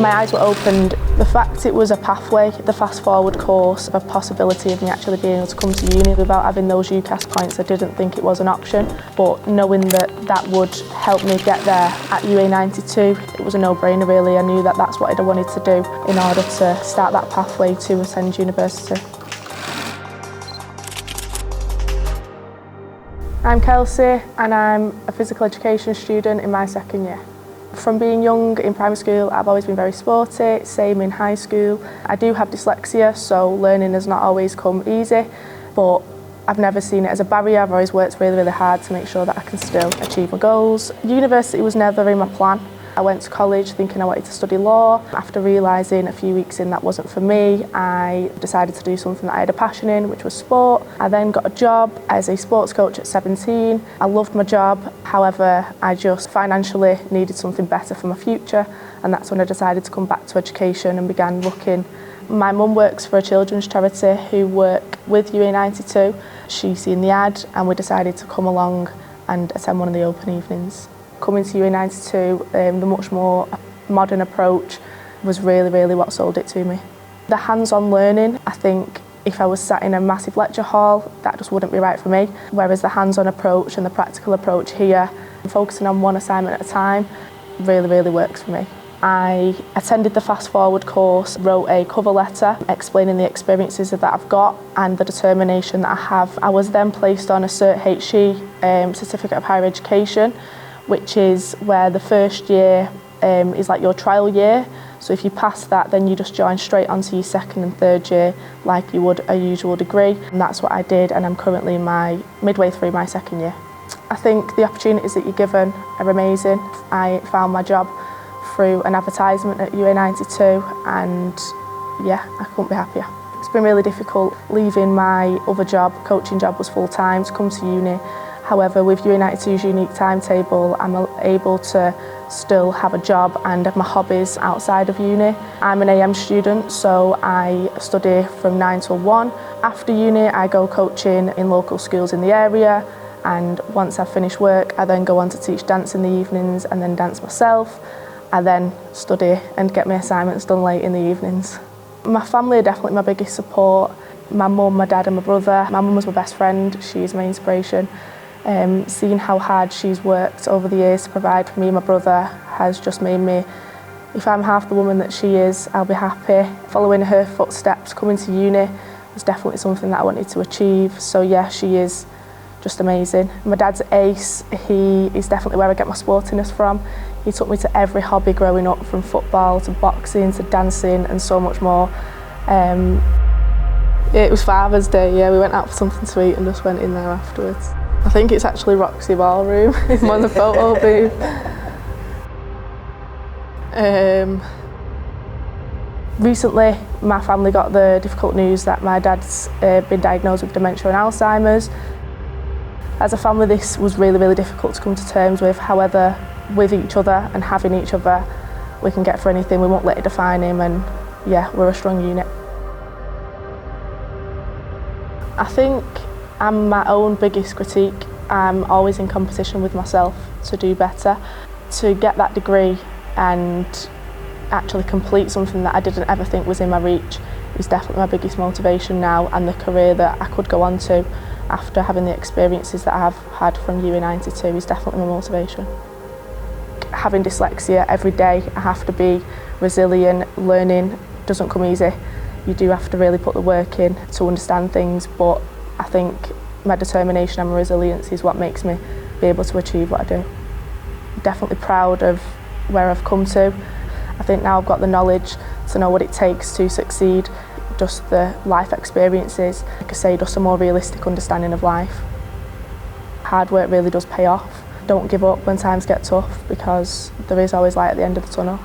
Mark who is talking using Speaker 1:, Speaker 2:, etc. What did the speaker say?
Speaker 1: My eyes were opened. The fact it was a pathway, the fast forward course, a possibility of me actually being able to come to uni without having those UCAS points, I didn't think it was an option. But knowing that that would help me get there at UA92, it was a no-brainer really. I knew that that's what I wanted to do in order to start that pathway to attend university. I'm Kelsey and I'm a physical education student in my second year. From being young in primary school, I've always been very sporty, same in high school. I do have dyslexia, so learning has not always come easy, but I've never seen it as a barrier. I've always worked really, really hard to make sure that I can still achieve my goals. University was never in my plan. I went to college thinking I wanted to study law. After realising a few weeks in that wasn't for me, I decided to do something that I had a passion in, which was sport. I then got a job as a sports coach at 17. I loved my job, however, I just financially needed something better for my future, and that's when I decided to come back to education and began looking. My mum works for a children's charity who work with UA92. She's seen the ad and we decided to come along and attend one of the open evenings. Coming to UA92, the much more modern approach was really what sold it to me. The hands-on learning, I think if I was sat in a massive lecture hall, that just wouldn't be right for me. Whereas the hands-on approach and the practical approach here, focusing on one assignment at a time, really works for me. I attended the Fast Forward course, wrote a cover letter explaining the experiences that I've got and the determination that I have. I was then placed on a Cert HE, Certificate of Higher Education, which is where the first year is like your trial year. So if you pass that, then you just join straight onto your second and third year like you would a usual degree. And that's what I did, and I'm currently midway through my second year. I think the opportunities that you're given are amazing. I found my job through an advertisement at UA92, and yeah, I couldn't be happier. It's been really difficult leaving my other job. Coaching job was full-time to come to uni. However, with UA92's unique timetable, I'm able to still have a job and have my hobbies outside of uni. I'm an AM student, so I study from 9 till 1. After uni, I go coaching in local schools in the area, and once I finish work, I then go on to teach dance in the evenings and then dance myself. I then study and get my assignments done late in the evenings. My family are definitely my biggest support. My mum, my dad and my brother. My mum was my best friend, she's my inspiration. Seeing how hard she's worked over the years to provide for me and my brother has just made me, if I'm half the woman that she is, I'll be happy. Following her footsteps, coming to uni was definitely something that I wanted to achieve. So yeah, she is just amazing. My dad's ace. He is definitely where I get my sportiness from. He took me to every hobby growing up, from football to boxing to dancing and so much more. It was Father's Day, yeah, we went out for something to eat and just went in there afterwards. I think it's actually Roxy Ballroom, it's on the photo booth. Recently, my family got the difficult news that my dad's been diagnosed with dementia and Alzheimer's. As a family, this was really difficult to come to terms with. However, with each other and having each other, we can get through anything. We won't let it define him, and yeah, we're a strong unit. I think I'm my own biggest critique. I'm always in competition with myself to do better. To get that degree and actually complete something that I didn't ever think was in my reach is definitely my biggest motivation now, and the career that I could go on to after having the experiences that I've had from UA92 is definitely my motivation. Having dyslexia every day, I have to be resilient. Learning doesn't come easy. You do have to really put the work in to understand things, but I think my determination and my resilience is what makes me be able to achieve what I do. I'm definitely proud of where I've come to. I think now I've got the knowledge to know what it takes to succeed, just the life experiences, like I say, just a more realistic understanding of life. Hard work really does pay off. Don't give up when times get tough, because there is always light at the end of the tunnel.